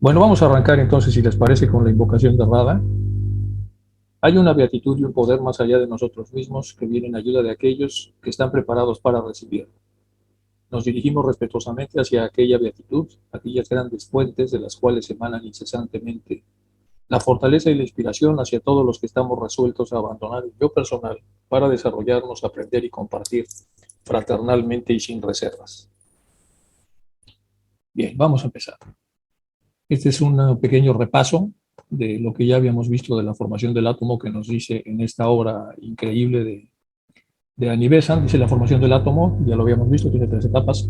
Bueno, vamos a arrancar entonces, si les parece, con la invocación de Radha. Hay una beatitud y un poder más allá de nosotros mismos que viene en ayuda de aquellos que están preparados para recibirlo. Nos dirigimos respetuosamente hacia aquella beatitud, aquellas grandes fuentes de las cuales emanan incesantemente la fortaleza y la inspiración hacia todos los que estamos resueltos a abandonar el yo personal para desarrollarnos, aprender y compartir fraternalmente y sin reservas. Bien, vamos a empezar. Este es un pequeño repaso de lo que ya habíamos visto de la formación del átomo que nos dice en esta obra increíble de Annie Besant. Dice: la formación del átomo, ya lo habíamos visto, tiene 3 etapas.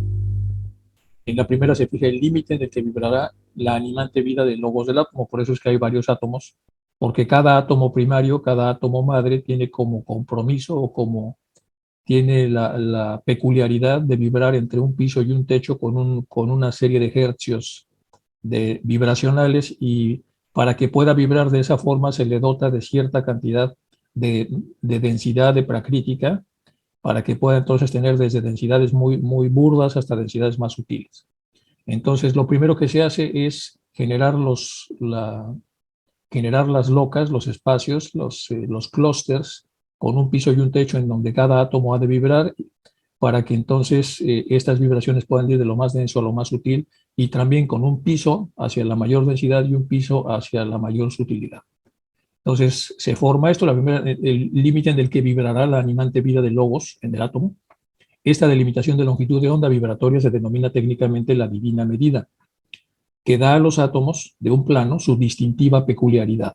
En la primera se fija el límite en el que vibrará la animante vida del logos del átomo. Por eso es que hay varios átomos, porque cada átomo primario, cada átomo madre tiene como compromiso o como tiene la peculiaridad de vibrar entre un piso y un techo con una serie de hercios vibracionales, y para que pueda vibrar de esa forma se le dota de cierta cantidad de densidad de pracrítica, para que pueda entonces tener desde densidades muy burdas hasta densidades más sutiles. Entonces, lo primero que se hace es generar generar las locas, los espacios, los clústeres, con un piso y un techo en donde cada átomo ha de vibrar, para que entonces estas vibraciones puedan ir de lo más denso a lo más sutil, y también con un piso hacia la mayor densidad y un piso hacia la mayor sutilidad. Entonces se forma esto, el límite en el que vibrará la animante vida de logos en el átomo. Esta delimitación de longitud de onda vibratoria se denomina técnicamente la divina medida, que da a los átomos de un plano su distintiva peculiaridad.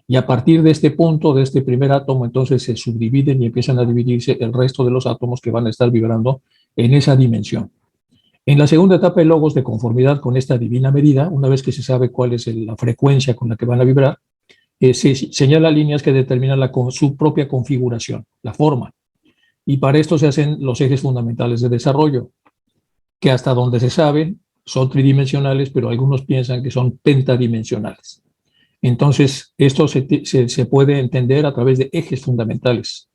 Y a partir de este punto, de este primer átomo, entonces se subdividen y empiezan a dividirse el resto de los átomos que van a estar vibrando en esa dimensión. En la segunda etapa, el logos, de conformidad con esta divina medida, una vez que se sabe cuál es la frecuencia con la que van a vibrar, se señala líneas que determinan su propia configuración, la forma. Y para esto se hacen los ejes fundamentales de desarrollo, que hasta donde se sabe son tridimensionales, pero algunos piensan que son pentadimensionales. Entonces, esto se puede entender a través de ejes fundamentales,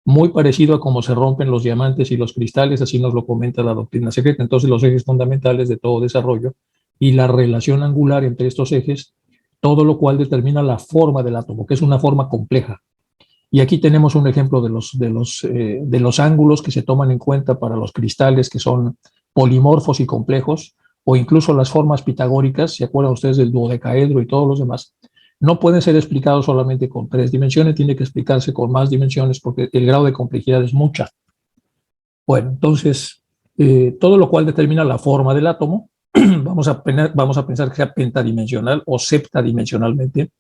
muy parecido a cómo se rompen los diamantes y los cristales, así nos lo comenta la doctrina secreta. Entonces, los ejes fundamentales de todo desarrollo y la relación angular entre estos ejes, todo lo cual determina la forma del átomo, que es una forma compleja. Y aquí tenemos un ejemplo de los ángulos que se toman en cuenta para los cristales, que son polimorfos y complejos, o incluso las formas pitagóricas. ¿Se acuerdan ustedes del duodecaedro y todos los demás? No pueden ser explicados solamente con 3 dimensiones, tiene que explicarse con más dimensiones, porque el grado de complejidad es mucha. Bueno, entonces, todo lo cual determina la forma del átomo. Vamos a pensar que sea pentadimensional o septadimensionalmente,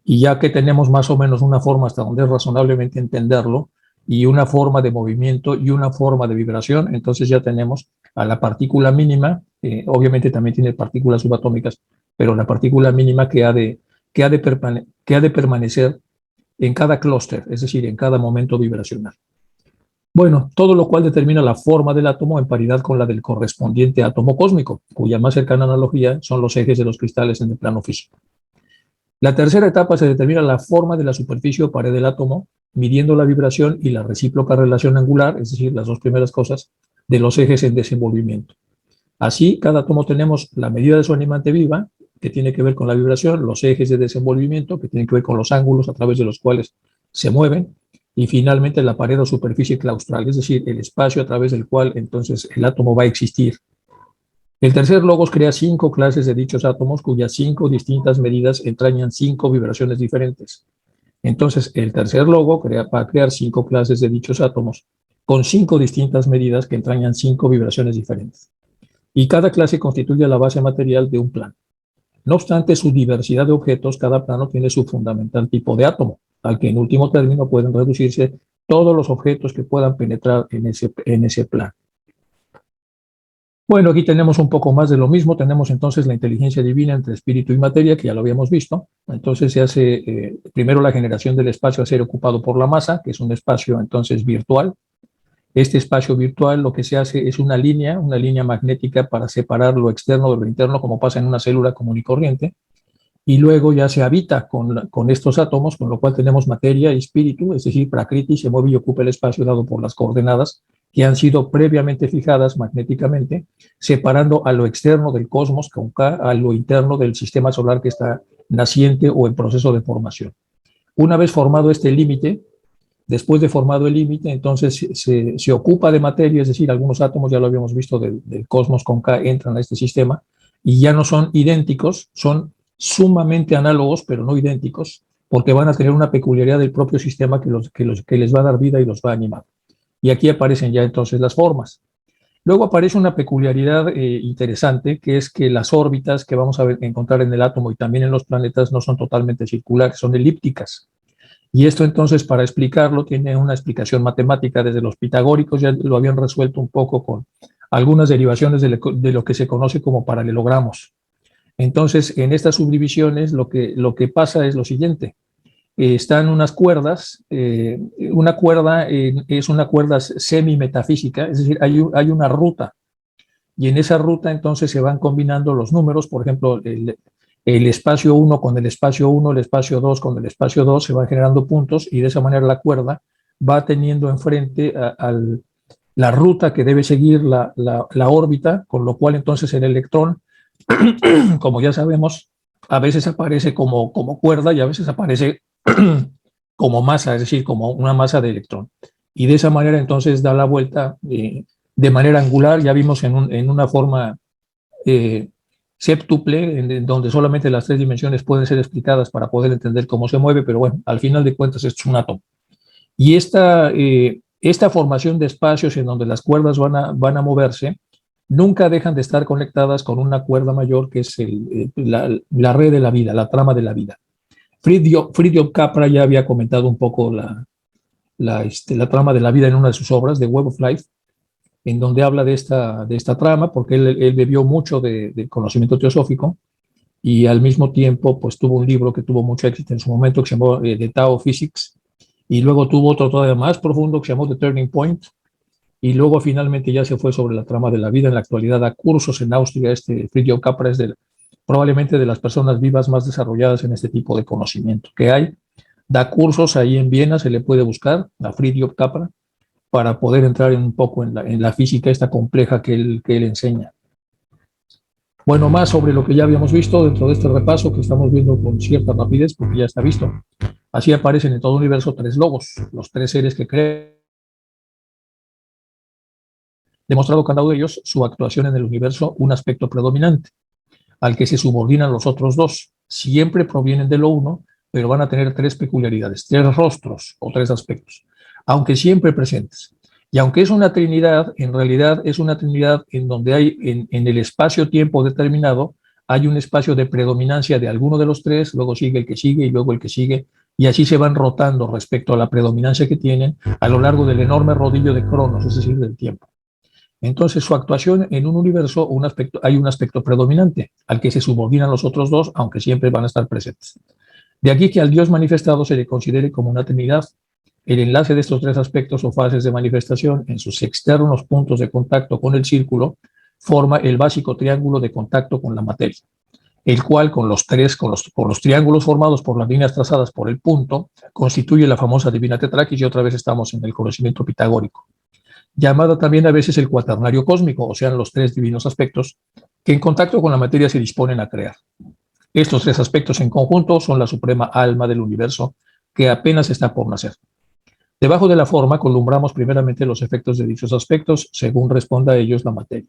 y ya que tenemos más o menos una forma hasta donde es razonablemente entenderlo, y una forma de movimiento y una forma de vibración, entonces ya tenemos a la partícula mínima. Obviamente también tiene partículas subatómicas, pero la partícula mínima que ha de permanecer en cada clúster, es decir, en cada momento vibracional. Bueno, todo lo cual determina la forma del átomo en paridad con la del correspondiente átomo cósmico, cuya más cercana analogía son los ejes de los cristales en el plano físico. La tercera etapa se determina la forma de la superficie o pared del átomo, midiendo la vibración y la recíproca relación angular, es decir, las dos primeras cosas, de los ejes en desenvolvimiento. Así, cada átomo tenemos la medida de su animante viva, que tiene que ver con la vibración, los ejes de desenvolvimiento, que tienen que ver con los ángulos a través de los cuales se mueven, y finalmente la pared o superficie claustral, es decir, el espacio a través del cual entonces el átomo va a existir. El tercer logos crea 5 clases de dichos átomos, cuyas 5 distintas medidas entrañan 5 vibraciones diferentes. Entonces, el tercer logo va a crear 5 clases de dichos átomos, con 5 distintas medidas que entrañan 5 vibraciones diferentes. Y cada clase constituye la base material de un plano. No obstante su diversidad de objetos, cada plano tiene su fundamental tipo de átomo, al que en último término pueden reducirse todos los objetos que puedan penetrar en ese plano. Bueno, aquí tenemos un poco más de lo mismo. Tenemos entonces la inteligencia divina entre espíritu y materia, que ya lo habíamos visto. Entonces se hace primero la generación del espacio a ser ocupado por la masa, que es un espacio entonces virtual. Este espacio virtual, lo que se hace es una línea magnética para separar lo externo de lo interno, como pasa en una célula común y corriente. Y luego ya se habita con estos átomos, con lo cual tenemos materia y espíritu, es decir, Prakriti se mueve y ocupa el espacio dado por las coordenadas que han sido previamente fijadas magnéticamente, separando a lo externo del cosmos con K, a lo interno del sistema solar que está naciente o en proceso de formación. Una vez formado este límite, después de formado el límite, entonces se ocupa de materia, es decir, algunos átomos, ya lo habíamos visto, del cosmos con K entran a este sistema y ya no son idénticos, son sumamente análogos, pero no idénticos, porque van a tener una peculiaridad del propio sistema que les va a dar vida y los va a animar. Y aquí aparecen ya entonces las formas. Luego aparece una peculiaridad interesante, que es que las órbitas que vamos a encontrar en el átomo y también en los planetas no son totalmente circulares, son elípticas. Y esto entonces, para explicarlo, tiene una explicación matemática. Desde los pitagóricos ya lo habían resuelto un poco con algunas derivaciones de lo que se conoce como paralelogramos. Entonces, en estas subdivisiones lo que pasa es lo siguiente. Están unas cuerdas, una cuerda es una cuerda semi-metafísica, es decir, hay una ruta, y en esa ruta entonces se van combinando los números, por ejemplo, el espacio 1 con el espacio 1, el espacio 2 con el espacio 2, se van generando puntos, y de esa manera la cuerda va teniendo enfrente la ruta que debe seguir la órbita, con lo cual entonces el electrón, como ya sabemos, a veces aparece como cuerda y a veces aparece como masa, es decir, como una masa de electrón. Y de esa manera entonces da la vuelta de manera angular. Ya vimos en una forma séptuple, en donde solamente las 3 dimensiones pueden ser explicadas para poder entender cómo se mueve, pero bueno, al final de cuentas esto es un átomo. Y esta formación de espacios en donde las cuerdas van a moverse nunca dejan de estar conectadas con una cuerda mayor, que es la red de la vida, la trama de la vida. Fridtjof Capra ya había comentado un poco la trama de la vida en una de sus obras, The Web of Life, en donde habla de esta trama, porque él bebió mucho de conocimiento teosófico, y al mismo tiempo pues tuvo un libro que tuvo mucho éxito en su momento, que se llamó The Tao Physics, y luego tuvo otro todavía más profundo que se llamó The Turning Point, y luego finalmente ya se fue sobre la trama de la vida. En la actualidad da cursos en Austria. Fridtjof Capra es probablemente de las personas vivas más desarrolladas en este tipo de conocimiento que hay. Da cursos ahí en Viena, se le puede buscar a Fridtjof Capra para poder entrar un poco en la física esta compleja que él enseña. Bueno, más sobre lo que ya habíamos visto dentro de este repaso que estamos viendo con cierta rapidez, porque ya está visto. Así aparecen en todo el universo 3 logos, los 3 seres que crean, demostrado cada uno de ellos su actuación en el universo, un aspecto predominante, al que se subordinan los otros 2. Siempre provienen de lo uno, pero van a tener 3 peculiaridades, 3 rostros o 3 aspectos, aunque siempre presentes. Y aunque es una trinidad, en realidad es una trinidad en donde hay, en el espacio-tiempo determinado, hay un espacio de predominancia de alguno de los 3, luego sigue el que sigue y luego el que sigue, y así se van rotando respecto a la predominancia que tienen a lo largo del enorme rodillo de Cronos, es decir, del tiempo. Entonces, su actuación en un universo, hay un aspecto predominante al que se subordinan los otros 2, aunque siempre van a estar presentes. De aquí que al Dios manifestado se le considere como una trinidad. El enlace de estos 3 aspectos o fases de manifestación en sus externos puntos de contacto con el círculo forma el básico triángulo de contacto con la materia, el cual con los triángulos formados por las líneas trazadas por el punto constituye la famosa divina tetraquis, y otra vez estamos en el conocimiento pitagórico, llamada también a veces el cuaternario cósmico, o sea, los 3 divinos aspectos que en contacto con la materia se disponen a crear. Estos 3 aspectos en conjunto son la suprema alma del universo, que apenas está por nacer. Debajo de la forma columbramos primeramente los efectos de dichos aspectos, según responda a ellos la materia.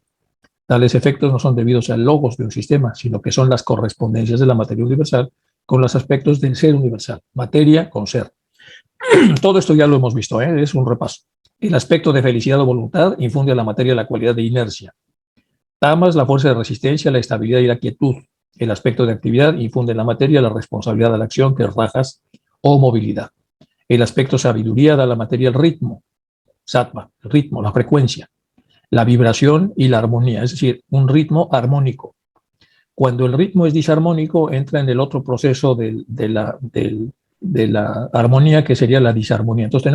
Tales efectos no son debidos al logos de un sistema, sino que son las correspondencias de la materia universal con los aspectos del ser universal, materia con ser. Todo esto ya lo hemos visto, es un repaso. El aspecto de felicidad o voluntad infunde a la materia la cualidad de inercia. Tamas, la fuerza de resistencia, la estabilidad y la quietud. El aspecto de actividad infunde en la materia la responsabilidad de la acción, que es rajas, o movilidad. El aspecto sabiduría da a la materia el ritmo, sattva, el ritmo, la frecuencia, la vibración y la armonía, es decir, un ritmo armónico. Cuando el ritmo es disarmónico, entra en el otro proceso de la armonía, que sería la disarmonía. Entonces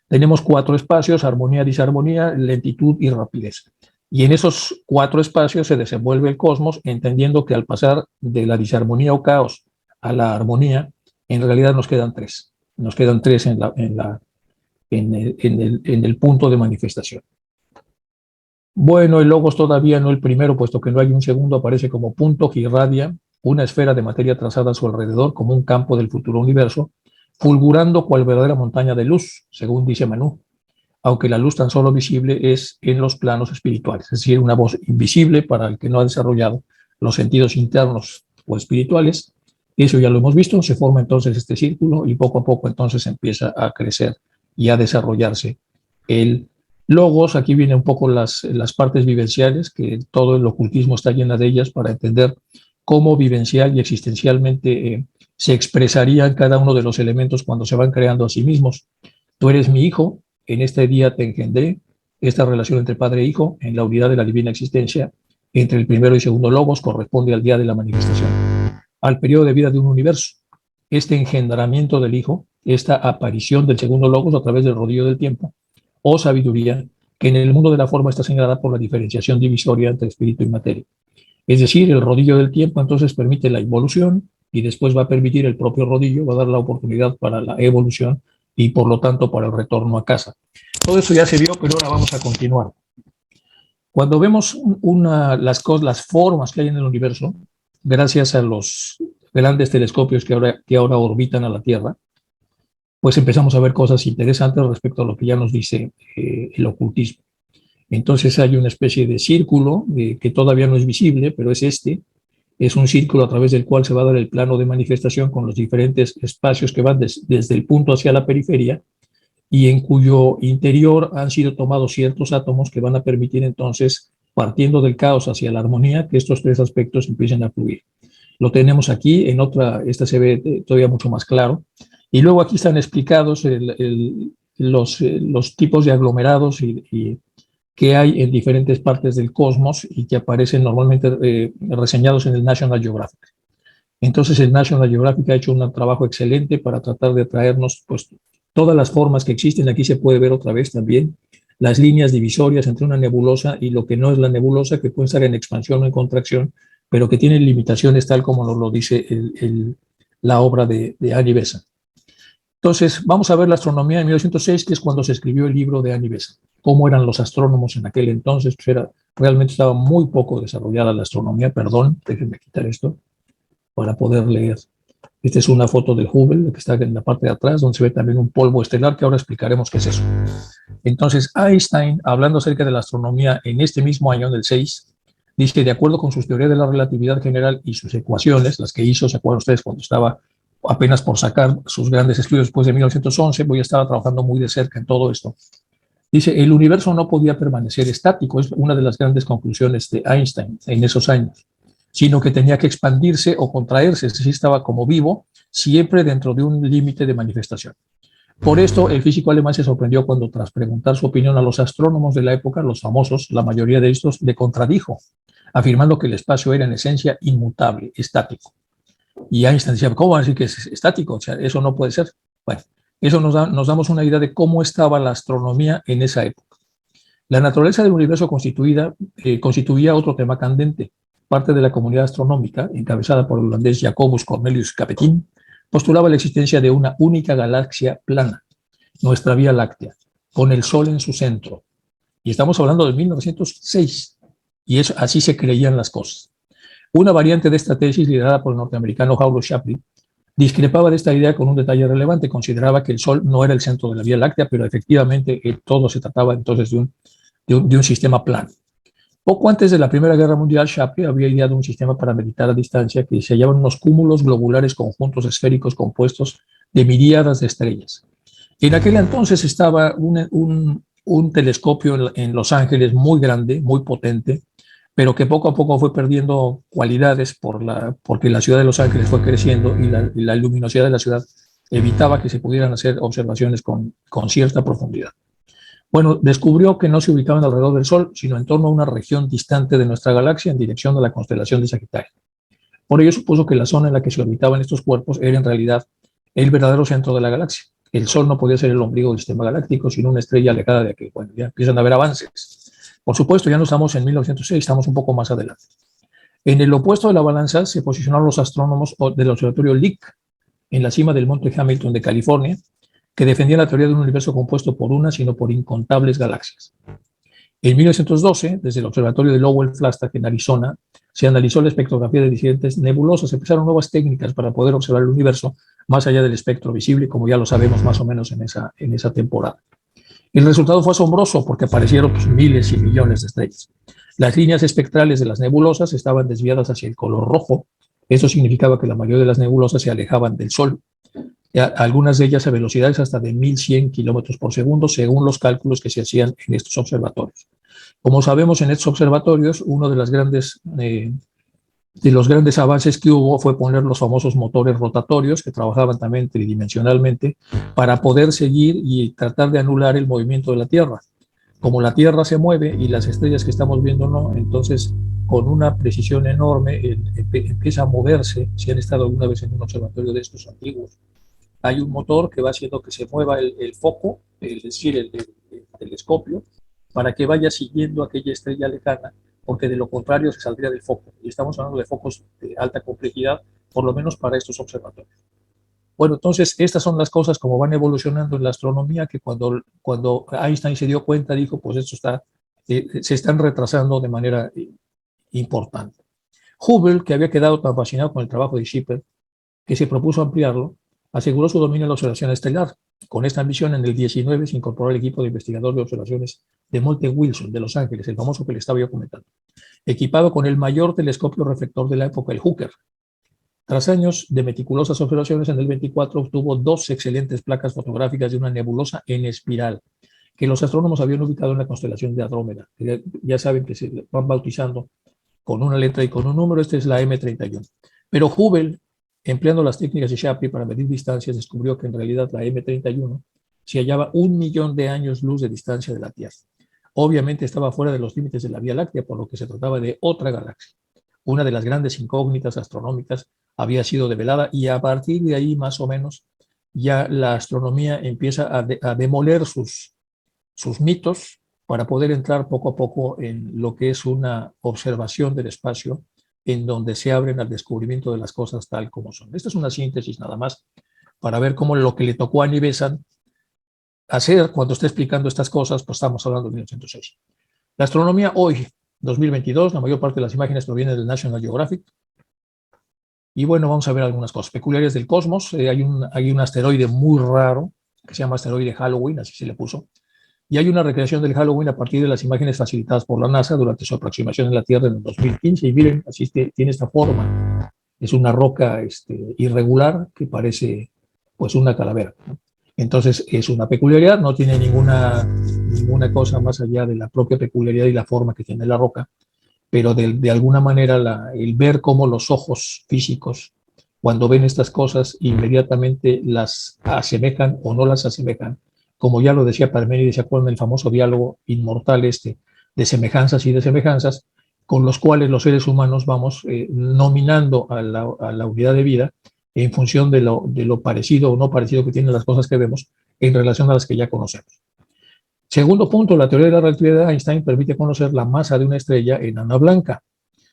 tenemos 4 espacios: armonía, disarmonía, lentitud y rapidez. Y en esos 4 espacios se desenvuelve el cosmos, entendiendo que al pasar de la disarmonía o caos a la armonía, en realidad nos quedan 3. Nos quedan 3 en el punto de manifestación. Bueno, el logos todavía no el primero, puesto que no hay un segundo, aparece como punto que irradia una esfera de materia trazada a su alrededor como un campo del futuro universo, fulgurando cual verdadera montaña de luz, según dice Manú, aunque la luz tan solo visible es en los planos espirituales, es decir, una voz invisible para el que no ha desarrollado los sentidos internos o espirituales. Eso ya lo hemos visto, se forma entonces este círculo y poco a poco entonces empieza a crecer y a desarrollarse el logos. Aquí vienen un poco las partes vivenciales, que todo el ocultismo está llena de ellas para entender cómo vivencial y existencialmente se expresarían cada uno de los elementos cuando se van creando a sí mismos. Tú eres mi hijo, en este día te engendré. Esta relación entre padre e hijo en la unidad de la divina existencia entre el primero y segundo logos corresponde al día de la manifestación, al periodo de vida de un universo. Este engendramiento del hijo, esta aparición del segundo logos a través del rodillo del tiempo o sabiduría, que en el mundo de la forma está señalada por la diferenciación divisoria entre espíritu y materia. Es decir, el rodillo del tiempo entonces permite la involución y después va a permitir el propio rodillo, va a dar la oportunidad para la evolución y por lo tanto para el retorno a casa. Todo eso ya se vio, pero ahora vamos a continuar. Cuando vemos las formas que hay en el universo, gracias a los grandes telescopios que ahora orbitan a la Tierra, pues empezamos a ver cosas interesantes respecto a lo que ya nos dice el ocultismo. Entonces hay una especie de círculo que todavía no es visible, pero es un círculo a través del cual se va a dar el plano de manifestación con los diferentes espacios que van desde el punto hacia la periferia y en cuyo interior han sido tomados ciertos átomos que van a permitir entonces, partiendo del caos hacia la armonía, que estos tres aspectos empiecen a fluir. Lo tenemos aquí, en otra, esta se ve todavía mucho más claro. Y luego aquí están explicados los tipos de aglomerados que hay en diferentes partes del cosmos y que aparecen normalmente reseñados en el National Geographic. Entonces el National Geographic ha hecho un trabajo excelente para tratar de traernos pues, todas las formas que existen. Aquí se puede ver otra vez también las líneas divisorias entre una nebulosa y lo que no es la nebulosa, que puede estar en expansión o en contracción, pero que tienen limitaciones tal como nos lo dice la obra de Annie Besant. Entonces, vamos a ver la astronomía en 1906, que es cuando se escribió el libro de Annie Besant. Cómo eran los astrónomos en aquel entonces, pues realmente estaba muy poco desarrollada la astronomía. Perdón, déjenme quitar esto para poder leer. Esta es una foto del Hubble, que está en la parte de atrás, donde se ve también un polvo estelar, que ahora explicaremos qué es eso. Entonces, Einstein, hablando acerca de la astronomía en este mismo año, del 6, dice que de acuerdo con sus teorías de la relatividad general y sus ecuaciones, las que hizo, ¿se acuerdan ustedes cuando estaba apenas por sacar sus grandes estudios después de 1911? Voy a estar trabajando muy de cerca en todo esto. Dice, el universo no podía permanecer estático, es una de las grandes conclusiones de Einstein en esos años, sino que tenía que expandirse o contraerse, es decir, estaba como vivo, siempre dentro de un límite de manifestación. Por esto, el físico alemán se sorprendió cuando, tras preguntar su opinión a los astrónomos de la época, los famosos, la mayoría de estos, le contradijo, afirmando que el espacio era en esencia inmutable, estático. Y Einstein decía, ¿cómo va a decir que es estático? O sea, eso no puede ser. Bueno, eso nos damos una idea de cómo estaba la astronomía en esa época. La naturaleza del universo constituía otro tema candente. Parte de la comunidad astronómica, encabezada por el holandés Jacobus Cornelius Capetin, postulaba la existencia de una única galaxia plana, nuestra Vía Láctea, con el Sol en su centro. Y estamos hablando de 1906, y así se creían las cosas. Una variante de esta tesis, liderada por el norteamericano Howard Shapley, discrepaba de esta idea con un detalle relevante. Consideraba que el Sol no era el centro de la Vía Láctea, pero efectivamente todo se trataba entonces de un sistema plano. Poco antes de la Primera Guerra Mundial, Shapley había ideado un sistema para meditar a distancia que se hallaban unos cúmulos globulares conjuntos esféricos compuestos de miríadas de estrellas. En aquel entonces estaba un telescopio en Los Ángeles muy grande, muy potente, pero que poco a poco fue perdiendo cualidades porque la ciudad de Los Ángeles fue creciendo y la luminosidad de la ciudad evitaba que se pudieran hacer observaciones con cierta profundidad. Bueno, descubrió que no se ubicaban alrededor del Sol, sino en torno a una región distante de nuestra galaxia en dirección de la constelación de Sagitario. Por ello supuso que la zona en la que se orbitaban estos cuerpos era en realidad el verdadero centro de la galaxia. El Sol no podía ser el ombligo del sistema galáctico, sino una estrella alejada de aquel. Bueno, ya empiezan a haber avances. Por supuesto, ya no estamos en 1906, estamos un poco más adelante. En el opuesto de la balanza se posicionaron los astrónomos del observatorio Lick, en la cima del monte Hamilton de California, que defendían la teoría de un universo compuesto por una, sino por incontables galaxias. En 1912, desde el observatorio de Lowell Flagstaff en Arizona, se analizó la espectrografía de diferentes nebulosas. Se empezaron nuevas técnicas para poder observar el universo más allá del espectro visible, como ya lo sabemos más o menos en esa temporada. El resultado fue asombroso porque aparecieron pues, miles y millones de estrellas. Las líneas espectrales de las nebulosas estaban desviadas hacia el color rojo. Eso significaba que la mayoría de las nebulosas se alejaban del Sol, algunas de ellas a velocidades hasta de 1100 kilómetros por segundo, según los cálculos que se hacían en estos observatorios. Como sabemos, en estos observatorios, uno de los grandes avances que hubo fue poner los famosos motores rotatorios que trabajaban también tridimensionalmente para poder seguir y tratar de anular el movimiento de la Tierra. Como la Tierra se mueve y las estrellas que estamos viendo no, entonces con una precisión enorme empieza a moverse. Si han estado alguna vez en un observatorio de estos antiguos, hay un motor que va haciendo que se mueva el foco, es decir, el telescopio, para que vaya siguiendo aquella estrella lejana, porque de lo contrario se saldría del foco. Y estamos hablando de focos de alta complejidad, por lo menos para estos observatorios. Bueno, entonces estas son las cosas como van evolucionando en la astronomía, que cuando Einstein se dio cuenta, dijo, pues esto se están retrasando de manera importante. Hubble, que había quedado tan fascinado con el trabajo de Shepard, que se propuso ampliarlo, aseguró su dominio en la observación estelar. Con esta ambición, en el 19 se incorporó al equipo de investigador de observaciones de Monte Wilson, de Los Ángeles, el famoso que le estaba yo comentando, equipado con el mayor telescopio reflector de la época, el Hooker. Tras años de meticulosas observaciones, en el 24 obtuvo 2 excelentes placas fotográficas de una nebulosa en espiral, que los astrónomos habían ubicado en la constelación de Andrómeda. Ya saben que se van bautizando con una letra y con un número. Esta es la M31. Pero Hubble, empleando las técnicas de Shapley para medir distancias, descubrió que en realidad la M31 se hallaba 1.000.000 de años luz de distancia de la Tierra. Obviamente estaba fuera de los límites de la Vía Láctea, por lo que se trataba de otra galaxia. Una de las grandes incógnitas astronómicas había sido develada, y a partir de ahí, más o menos, ya la astronomía empieza a demoler sus mitos para poder entrar poco a poco en lo que es una observación del espacio, en donde se abren al descubrimiento de las cosas tal como son. Esta es una síntesis nada más para ver cómo lo que le tocó a Annie Besant hacer cuando está explicando estas cosas, pues estamos hablando de 1906. La astronomía hoy, 2022, la mayor parte de las imágenes provienen del National Geographic. Y bueno, vamos a ver algunas cosas peculiares del cosmos. Hay un asteroide muy raro que se llama asteroide Halloween, así se le puso. Y hay una recreación del Halloween a partir de las imágenes facilitadas por la NASA durante su aproximación en la Tierra en el 2015. Y miren, así tiene esta forma. Es una roca irregular que parece pues una calavera, ¿no? Entonces es una peculiaridad, no tiene ninguna cosa más allá de la propia peculiaridad y la forma que tiene la roca, pero de alguna manera el ver cómo los ojos físicos, cuando ven estas cosas, inmediatamente las asemejan o no las asemejan, como ya lo decía Parménides, ¿se acuerdan del famoso diálogo inmortal de semejanzas y desemejanzas, con los cuales los seres humanos vamos nominando a la unidad de vida en función de lo parecido o no parecido que tienen las cosas que vemos en relación a las que ya conocemos? Segundo punto, la teoría de la relatividad de Einstein permite conocer la masa de una estrella enana blanca.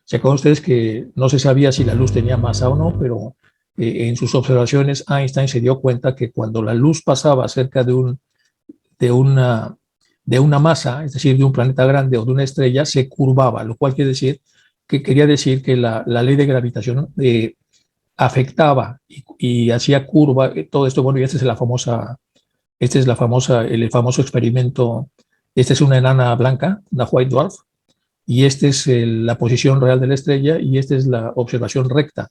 Se acuerdan ustedes que no se sabía si la luz tenía masa o no, pero en sus observaciones Einstein se dio cuenta que cuando la luz pasaba cerca de una masa, es decir, de un planeta grande o de una estrella, se curvaba, lo cual quería decir que la ley de gravitación afectaba y hacía curva todo esto. Bueno, y esta es el famoso experimento. Esta es una enana blanca, una white dwarf, y esta es la posición real de la estrella, y esta es la observación recta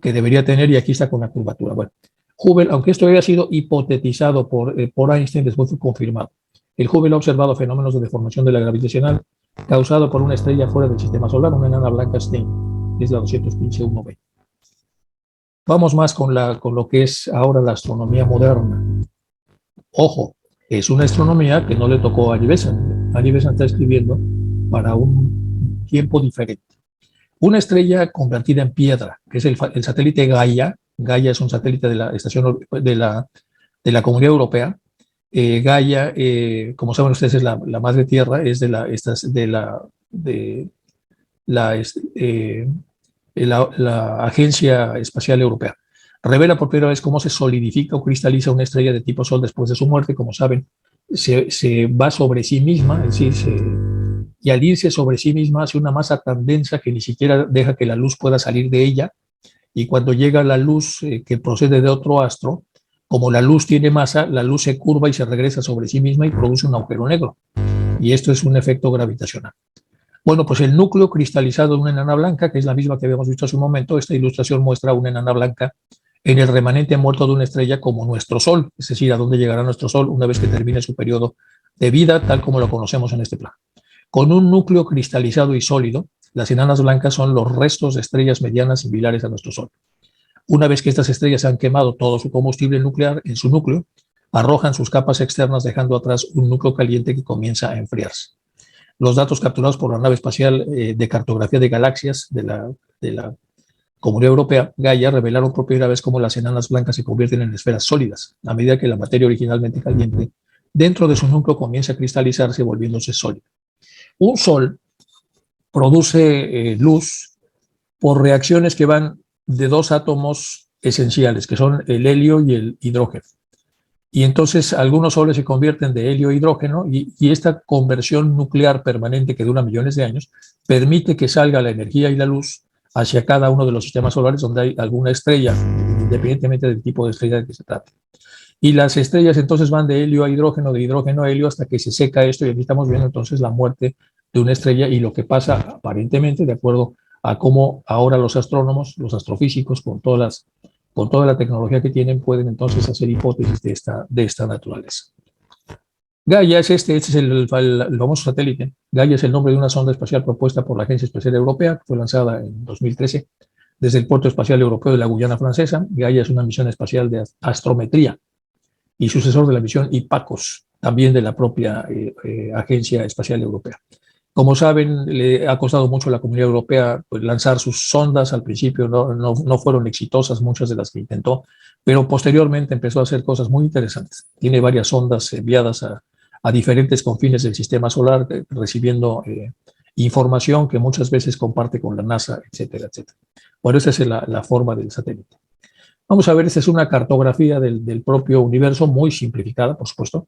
que debería tener, y aquí está con la curvatura. Bueno, Hubble, aunque esto había sido hipotetizado por Einstein, después fue confirmado. El Hubble ha observado fenómenos de deformación de la gravitacional causado por una estrella fuera del sistema solar, una enana blanca Stein, que es la 215-1b. Vamos más con lo que es ahora la astronomía moderna. Ojo, es una astronomía que no le tocó a Annie Besant. Annie Besant está escribiendo para un tiempo diferente. Una estrella convertida en piedra, que es el satélite Gaia. Gaia es un satélite de la estación de la Comunidad Europea. Gaia, como saben ustedes, es la madre tierra, es de la Agencia Espacial Europea. revela por primera vez cómo se solidifica o cristaliza una estrella de tipo Sol después de su muerte. Como saben, se va sobre sí misma, es decir, y al irse sobre sí misma hace una masa tan densa que ni siquiera deja que la luz pueda salir de ella, y cuando llega la luz que procede de otro astro, como la luz tiene masa, la luz se curva y se regresa sobre sí misma y produce un agujero negro. Y esto es un efecto gravitacional. Bueno, pues el núcleo cristalizado de una enana blanca, que es la misma que habíamos visto hace un momento, esta ilustración muestra una enana blanca en el remanente muerto de una estrella como nuestro Sol, es decir, a dónde llegará nuestro Sol una vez que termine su periodo de vida, tal como lo conocemos en este plano. Con un núcleo cristalizado y sólido, las enanas blancas son los restos de estrellas medianas similares a nuestro Sol. Una vez que estas estrellas han quemado todo su combustible nuclear en su núcleo, arrojan sus capas externas dejando atrás un núcleo caliente que comienza a enfriarse. Los datos capturados por la nave espacial de cartografía de galaxias de la Comunidad Europea, Gaia, revelaron por primera vez cómo las enanas blancas se convierten en esferas sólidas, a medida que la materia originalmente caliente dentro de su núcleo comienza a cristalizarse volviéndose sólida. Un sol produce luz por reacciones que van de dos átomos esenciales, que son el helio y el hidrógeno. Y entonces algunos soles se convierten de helio a hidrógeno y esta conversión nuclear permanente que dura millones de años permite que salga la energía y la luz hacia cada uno de los sistemas solares donde hay alguna estrella, independientemente del tipo de estrella de que se trate. Y las estrellas entonces van de helio a hidrógeno, de hidrógeno a helio, hasta que se seca esto, y aquí estamos viendo entonces la muerte de una estrella y lo que pasa aparentemente, de acuerdo a cómo ahora los astrónomos, los astrofísicos, con toda la tecnología que tienen, pueden entonces hacer hipótesis de esta naturaleza. Gaia es este es el famoso satélite. Gaia es el nombre de una sonda espacial propuesta por la Agencia Espacial Europea, que fue lanzada en 2013 desde el Puerto Espacial Europeo de la Guyana Francesa. Gaia es una misión espacial de astrometría y sucesor de la misión HIPACOS, también de la propia Agencia Espacial Europea. Como saben, le ha costado mucho a la Comunidad Europea pues, lanzar sus sondas. Al principio no fueron exitosas muchas de las que intentó, pero posteriormente empezó a hacer cosas muy interesantes. Tiene varias sondas enviadas a diferentes confines del sistema solar, recibiendo información que muchas veces comparte con la NASA, etcétera, etcétera. Bueno, esa es la forma del satélite. Vamos a ver, esta es una cartografía del propio universo, muy simplificada, por supuesto.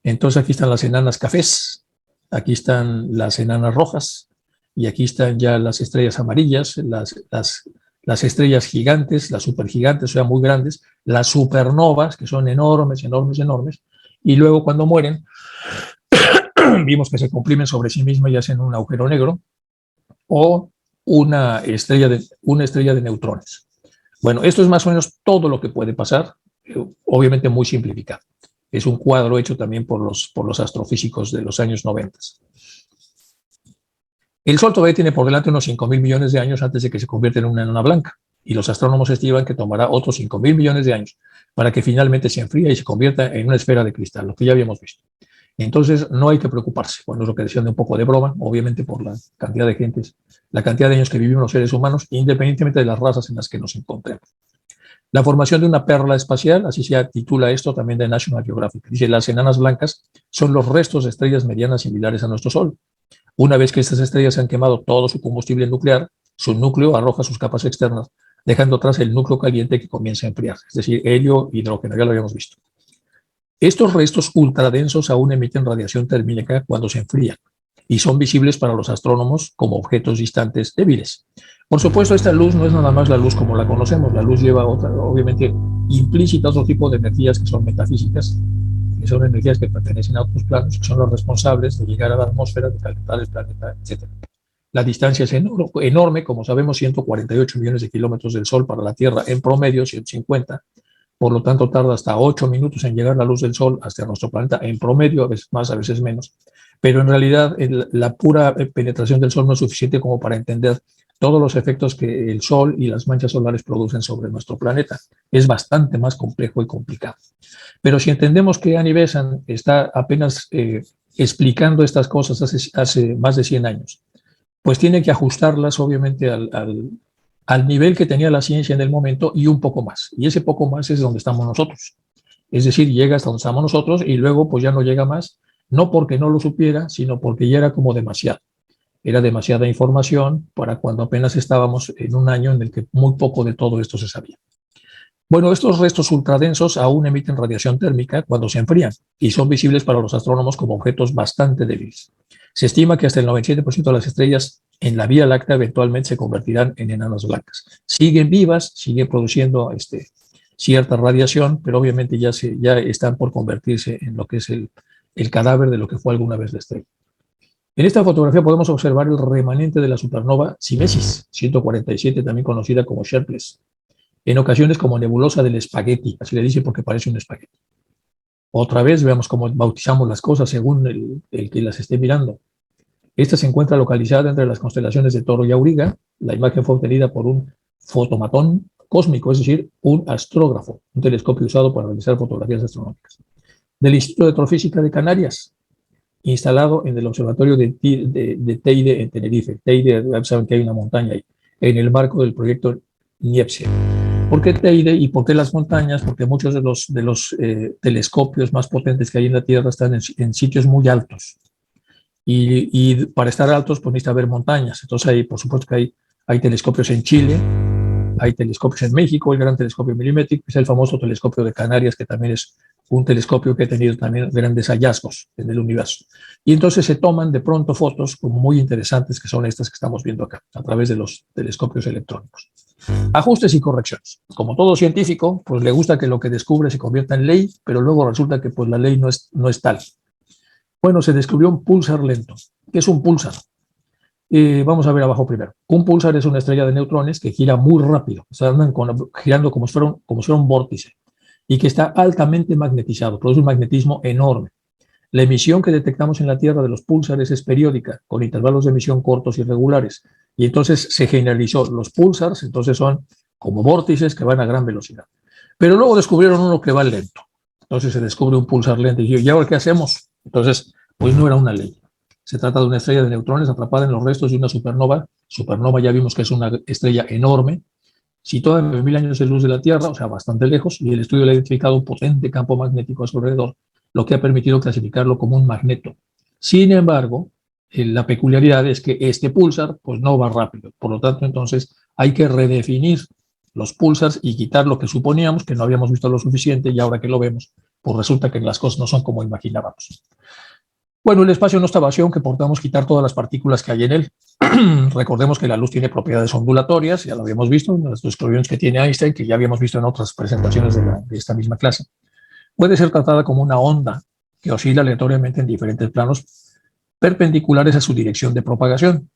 Entonces aquí están las enanas cafés, aquí están las enanas rojas, y aquí están ya las estrellas amarillas, las estrellas gigantes, las supergigantes, o sea, muy grandes, las supernovas, que son enormes, enormes, enormes, y luego cuando mueren, vimos que se comprimen sobre sí mismas y hacen un agujero negro, o una estrella de neutrones. Bueno, esto es más o menos todo lo que puede pasar, obviamente muy simplificado. Es un cuadro hecho también por los astrofísicos de los años 90. El Sol todavía tiene por delante unos 5.000 millones de años antes de que se convierta en una enana blanca, y los astrónomos estiman que tomará otros 5.000 millones de años para que finalmente se enfríe y se convierta en una esfera de cristal, lo que ya habíamos visto. Entonces no hay que preocuparse, bueno, es lo que decían de un poco de broma, obviamente por la cantidad de gentes, la cantidad de años que vivimos los seres humanos, independientemente de las razas en las que nos encontremos. La formación de una perla espacial, así se titula esto también de National Geographic. Dice, las enanas blancas son los restos de estrellas medianas similares a nuestro Sol. Una vez que estas estrellas han quemado todo su combustible nuclear, su núcleo arroja sus capas externas, dejando atrás el núcleo caliente que comienza a enfriar, es decir, helio, hidrógeno, ya lo habíamos visto. Estos restos ultradensos aún emiten radiación térmica cuando se enfrían y son visibles para los astrónomos como objetos distantes débiles. Por supuesto, esta luz no es nada más la luz como la conocemos. La luz lleva obviamente implícita otro tipo de energías que son metafísicas, que son energías que pertenecen a otros planos, que son los responsables de llegar a la atmósfera, de calentar el planeta, etc. La distancia es enorme, como sabemos, 148 millones de kilómetros del Sol para la Tierra, en promedio 150. Por lo tanto, tarda hasta 8 minutos en llegar la luz del Sol hasta nuestro planeta, en promedio, a veces más, a veces menos. Pero en realidad la pura penetración del Sol no es suficiente como para entender todos los efectos que el Sol y las manchas solares producen sobre nuestro planeta. Es bastante más complejo y complicado. Pero si entendemos que Annie Besant está apenas explicando estas cosas hace más de 100 años, pues tiene que ajustarlas obviamente al nivel que tenía la ciencia en el momento y un poco más. Y ese poco más es donde estamos nosotros. Es decir, llega hasta donde estamos nosotros y luego pues ya no llega más, no porque no lo supiera, sino porque ya era como demasiado. Era demasiada información para cuando apenas estábamos en un año en el que muy poco de todo esto se sabía. Bueno, estos restos ultradensos aún emiten radiación térmica cuando se enfrían y son visibles para los astrónomos como objetos bastante débiles. Se estima que hasta el 97% de las estrellas en la Vía Láctea eventualmente se convertirán en enanas blancas. Siguen vivas, siguen produciendo cierta radiación, pero obviamente ya están por convertirse en lo que es el cadáver de lo que fue alguna vez la estrella. En esta fotografía podemos observar el remanente de la supernova Simesis 147, también conocida como Sharpless, en ocasiones como nebulosa del espagueti, así le dice porque parece un espagueti. Otra vez veamos cómo bautizamos las cosas según el que las esté mirando. Esta se encuentra localizada entre las constelaciones de Toro y Auriga. La imagen fue obtenida por un fotomatón cósmico, es decir, un astrógrafo, un telescopio usado para realizar fotografías astronómicas. Del Instituto de Astrofísica de Canarias, instalado en el observatorio de Teide en Tenerife. Teide, saben que hay una montaña ahí, en el marco del proyecto Niepce. ¿Por qué Teide y por qué las montañas? Porque muchos de los telescopios más potentes que hay en la Tierra están en sitios muy altos. Y para estar altos, pues necesita haber montañas. Entonces, hay, por supuesto que hay telescopios en Chile, hay telescopios en México, el gran telescopio milimétrico, es el famoso telescopio de Canarias, que también es un telescopio que ha tenido también grandes hallazgos en el universo. Y entonces se toman de pronto fotos como muy interesantes, que son estas que estamos viendo acá, a través de los telescopios electrónicos. Ajustes y correcciones. Como todo científico, pues le gusta que lo que descubre se convierta en ley, pero luego resulta que pues la ley no es tal. Bueno, se descubrió un púlsar lento. ¿Qué es un púlsar? Vamos a ver abajo primero. Un púlsar es una estrella de neutrones que gira muy rápido, o sea, andan girando como si fuera un vórtice, y que está altamente magnetizado, produce un magnetismo enorme. La emisión que detectamos en la Tierra de los púlsares es periódica, con intervalos de emisión cortos y regulares, y entonces se generalizó. Los púlsars entonces son como vórtices que van a gran velocidad. Pero luego descubrieron uno que va lento. Entonces se descubre un púlsar lento y ¿y ahora qué hacemos? Entonces, pues no era una ley. Se trata de una estrella de neutrones atrapada en los restos de una supernova. Supernova ya vimos que es una estrella enorme, situada en 9.000 años de luz de la Tierra, o sea, bastante lejos, y el estudio le ha identificado un potente campo magnético a su alrededor, lo que ha permitido clasificarlo como un magneto. Sin embargo, la peculiaridad es que este púlsar pues no va rápido, por lo tanto, entonces hay que redefinir los púlsars y quitar lo que suponíamos que no habíamos visto lo suficiente, y ahora que lo vemos, pues resulta que las cosas no son como imaginábamos. Bueno, el espacio no está vacío, aunque podamos quitar todas las partículas que hay en él. Recordemos que la luz tiene propiedades ondulatorias, ya lo habíamos visto en las descripciones que tiene Einstein, que ya habíamos visto en otras presentaciones de esta misma clase. Puede ser tratada como una onda que oscila aleatoriamente en diferentes planos perpendiculares a su dirección de propagación.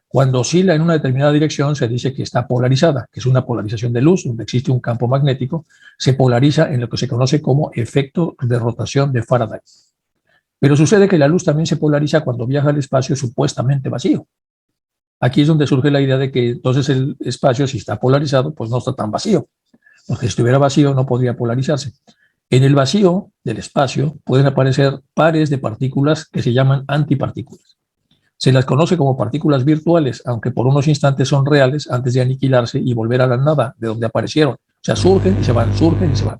Cuando oscila en una determinada dirección, se dice que está polarizada, que es una polarización de luz, donde existe un campo magnético, se polariza en lo que se conoce como efecto de rotación de Faraday. Pero sucede que la luz también se polariza cuando viaja al espacio supuestamente vacío. Aquí es donde surge la idea de que entonces el espacio, si está polarizado, pues no está tan vacío, porque si estuviera vacío no podría polarizarse. En el vacío del espacio pueden aparecer pares de partículas que se llaman antipartículas. Se las conoce como partículas virtuales, aunque por unos instantes son reales antes de aniquilarse y volver a la nada de donde aparecieron. O sea, surgen y se van, surgen y se van.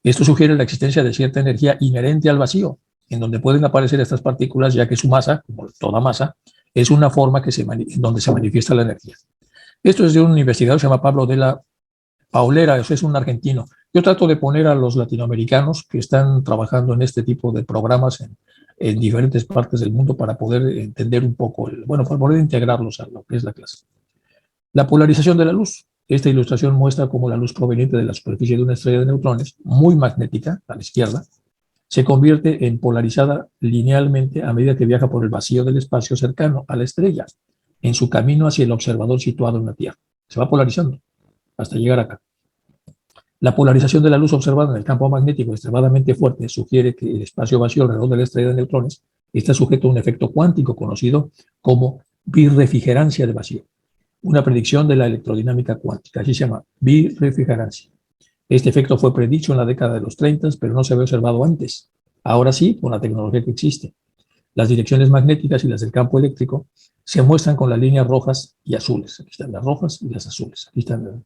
Esto sugiere la existencia de cierta energía inherente al vacío, en donde pueden aparecer estas partículas, ya que su masa, como toda masa, es una forma en donde se manifiesta la energía. Esto es de un investigador que se llama Pablo de la Paulera, eso es un argentino. Yo trato de poner a los latinoamericanos que están trabajando en este tipo de programas en diferentes partes del mundo para poder entender un poco, para poder integrarlos a lo que es la clase. La polarización de la luz. Esta ilustración muestra cómo la luz proveniente de la superficie de una estrella de neutrones, muy magnética, a la izquierda, se convierte en polarizada linealmente a medida que viaja por el vacío del espacio cercano a la estrella, en su camino hacia el observador situado en la Tierra. Se va polarizando hasta llegar acá. La polarización de la luz observada en el campo magnético extremadamente fuerte sugiere que el espacio vacío alrededor de la estrella de neutrones está sujeto a un efecto cuántico conocido como birrefrigerancia de vacío, una predicción de la electrodinámica cuántica, así se llama, birrefrigerancia. Este efecto fue predicho en la década de los 30, pero no se había observado antes. Ahora sí, con la tecnología que existe. Las direcciones magnéticas y las del campo eléctrico se muestran con las líneas rojas y azules. Aquí están las rojas y las azules. Aquí están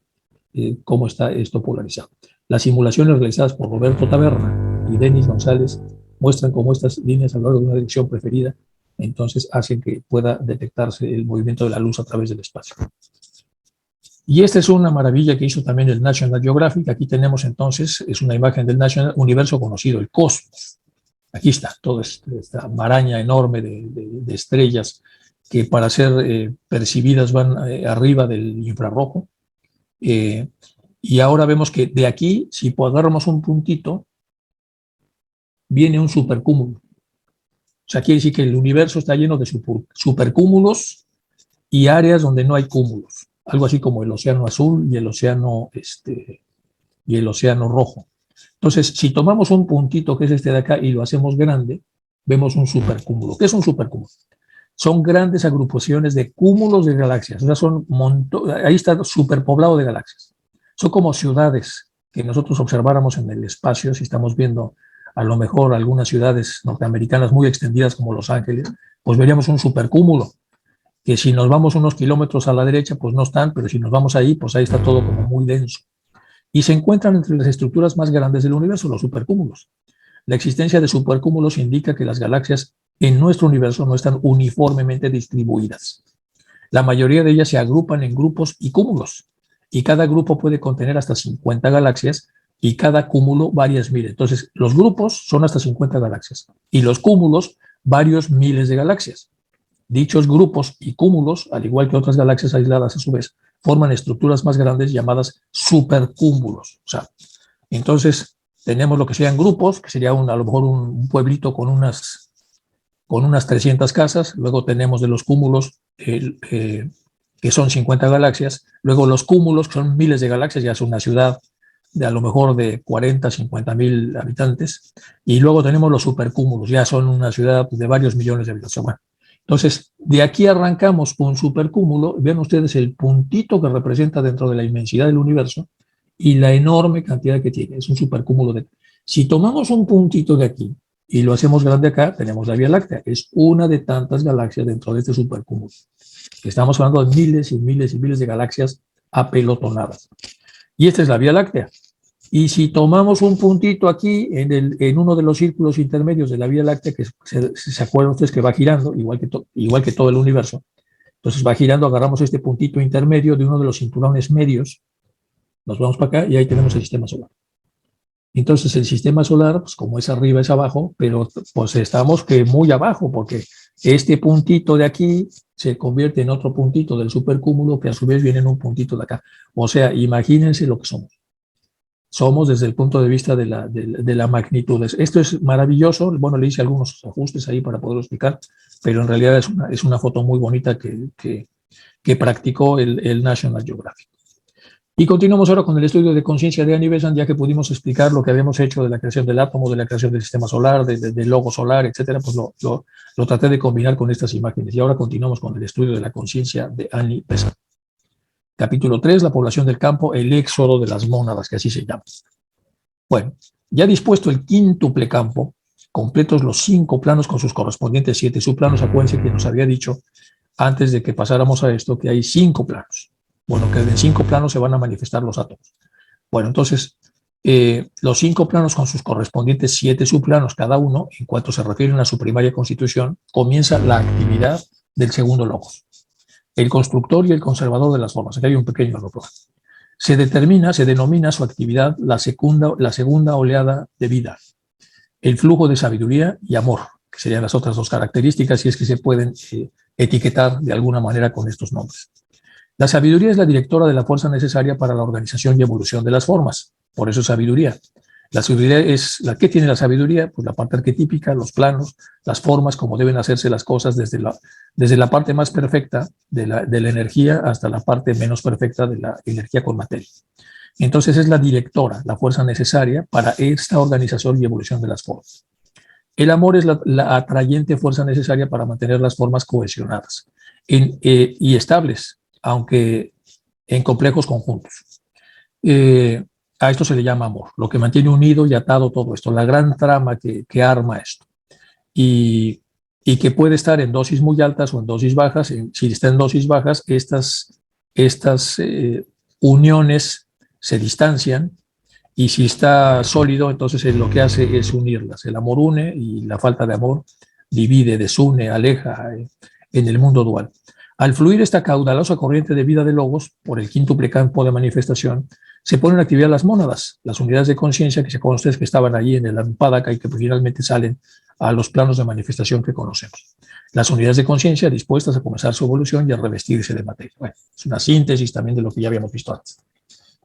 cómo está esto polarizado. Las simulaciones realizadas por Roberto Taberna y Denis González muestran cómo estas líneas a lo largo de una dirección preferida entonces hacen que pueda detectarse el movimiento de la luz a través del espacio. Y esta es una maravilla que hizo también el National Geographic. Aquí tenemos entonces, es una imagen del National Universo conocido, el cosmos. Aquí está, toda esta maraña enorme de estrellas que para ser percibidas van arriba del infrarrojo. Y ahora vemos que de aquí, si agarramos un puntito, viene un supercúmulo. O sea, quiere decir que el universo está lleno de supercúmulos y áreas donde no hay cúmulos. Algo así como el océano azul y el océano rojo. Entonces, si tomamos un puntito que es este de acá y lo hacemos grande, vemos un supercúmulo. ¿Qué es un supercúmulo? Son grandes agrupaciones de cúmulos de galaxias. O sea, ahí está superpoblado de galaxias. Son como ciudades que nosotros observáramos en el espacio, si estamos viendo a lo mejor algunas ciudades norteamericanas muy extendidas como Los Ángeles, pues veríamos un supercúmulo, que si nos vamos unos kilómetros a la derecha, pues no están, pero si nos vamos ahí, pues ahí está todo como muy denso. Y se encuentran entre las estructuras más grandes del universo, los supercúmulos. La existencia de supercúmulos indica que las galaxias en nuestro universo no están uniformemente distribuidas. La mayoría de ellas se agrupan en grupos y cúmulos, y cada grupo puede contener hasta 50 galaxias y cada cúmulo varias miles. Entonces, los grupos son hasta 50 galaxias y los cúmulos varios miles de galaxias. Dichos grupos y cúmulos, al igual que otras galaxias aisladas a su vez, forman estructuras más grandes llamadas supercúmulos. O sea, entonces tenemos lo que serían grupos, que sería a lo mejor un pueblito con unas 300 casas. Luego tenemos de los cúmulos, que son 50 galaxias. Luego los cúmulos, que son miles de galaxias, ya es una ciudad de a lo mejor de 40, 50 mil habitantes. Y luego tenemos los supercúmulos, ya son una ciudad de varios millones de habitantes. Bueno, entonces, de aquí arrancamos un supercúmulo. Vean ustedes el puntito que representa dentro de la inmensidad del universo y la enorme cantidad que tiene. Es un supercúmulo de... Si tomamos un puntito de aquí y lo hacemos grande acá, tenemos la Vía Láctea. Es una de tantas galaxias dentro de este supercúmulo. Estamos hablando de miles y miles y miles de galaxias apelotonadas. Y esta es la Vía Láctea. Y si tomamos un puntito aquí en uno de los círculos intermedios de la Vía Láctea, que se acuerdan ustedes que va girando, igual que todo el universo, entonces va girando, agarramos este puntito intermedio de uno de los cinturones medios, nos vamos para acá y ahí tenemos el sistema solar. Entonces el sistema solar, pues como es arriba es abajo, pero pues estamos que muy abajo, porque este puntito de aquí se convierte en otro puntito del supercúmulo que a su vez viene en un puntito de acá. O sea, imagínense lo que somos. Somos desde el punto de vista de la magnitud. Esto es maravilloso. Bueno, le hice algunos ajustes ahí para poderlo explicar, pero en realidad es una foto muy bonita que practicó el National Geographic. Y continuamos ahora con el estudio de conciencia de Annie Besant, ya que pudimos explicar lo que habíamos hecho de la creación del átomo, de la creación del sistema solar, del logo solar, etcétera. Pues lo traté de combinar con estas imágenes. Y ahora continuamos con el estudio de la conciencia de Annie Besant. Capítulo 3, la población del campo, el éxodo de las mónadas, que así se llama. Bueno, ya dispuesto el quíntuple campo, completos los 5 planos con sus correspondientes 7 subplanos. Acuérdense que nos había dicho antes de que pasáramos a esto que hay 5 planos. Bueno, que en 5 planos se van a manifestar los átomos. Bueno, entonces, los 5 planos con sus correspondientes 7 subplanos cada uno, en cuanto se refieren a su primaria constitución, comienza la actividad del segundo logos, el constructor y el conservador de las formas. Aquí hay un pequeño error. Se denomina su actividad la segunda oleada de vida, el flujo de sabiduría y amor, que serían las otras 2 características, si es que se pueden etiquetar de alguna manera con estos nombres. La sabiduría es la directora de la fuerza necesaria para la organización y evolución de las formas. Por eso sabiduría. La sabiduría es ¿qué tiene la sabiduría? Pues la parte arquetípica, los planos, las formas, como deben hacerse las cosas desde la parte más perfecta de la energía hasta la parte menos perfecta de la energía con materia. Entonces es la directora, la fuerza necesaria para esta organización y evolución de las formas. El amor es la atrayente fuerza necesaria para mantener las formas cohesionadas y estables, aunque en complejos conjuntos. A esto se le llama amor, lo que mantiene unido y atado todo esto, la gran trama que arma esto. Y que puede estar en dosis muy altas o en dosis bajas. Si está en dosis bajas, estas uniones se distancian, y si está sólido, entonces lo que hace es unirlas. El amor une y la falta de amor divide, desune, aleja en el mundo dual. Al fluir esta caudalosa corriente de vida de logos por el quíntuple campo de manifestación, se ponen en actividad las mónadas, las unidades de conciencia que se conocen que estaban allí en el Anupadaka y que finalmente salen a los planos de manifestación que conocemos. Las unidades de conciencia dispuestas a comenzar su evolución y a revestirse de materia. Bueno, es una síntesis también de lo que ya habíamos visto antes.